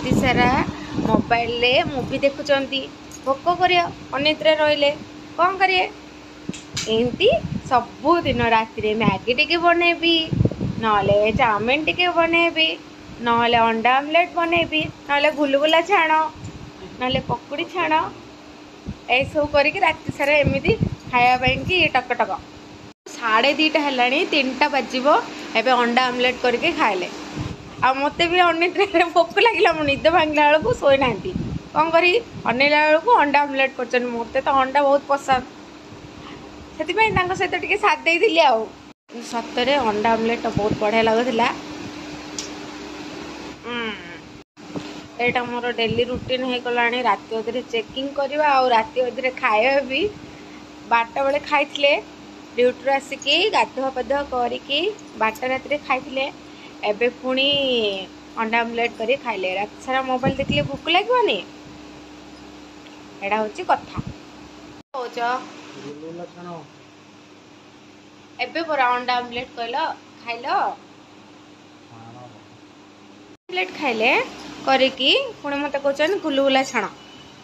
राति सारा मोबाइल रे मूवी देखुचंती भोक करियो अनिद्रा रहिले कौन करिए एमती सबु दिन राति मैगी टिके बनैबी नले चाउमिन टिके बनैबी नले अंडा आमलेट बनैबी नले गुलगुला छाण नले पकुड़ी छाण ए सब करके राति सारा एमती खाया कि टकटक 2:30 है 3टा बाजिबो एबे अंडा आमलेट करके खाइले आ मते भी अनिद्रा भोक लगिला मो निद भांगला बेलू शोई ना कौन करी अनेला बेलू अंडा आमलेट कर मते तो अंडा बहुत पसंद से सहित टिके साथ देइथिली आ सतरे अंडा आमलेट बहुत बढ़िया लगुला एटा मोर डेली रूटीन हो गला राति अधे चेकिंग करवा आ राति अधे खाଇବା भी 12टा बेले खाइथिले ड्यूटी आसिकी गाधुआ पाधुआ करिकी 12टा राति खाइथिले एबे पुणी अंडा आमलेट करी खाइले राति सारा मोबाइल देखले भूख लागोनी एडा होची कथा होच एबे पर अंडा आमलेट कहलो खाइलो आमलेट खाइले करिकी पुणी मते कहछन गुलगुला छाण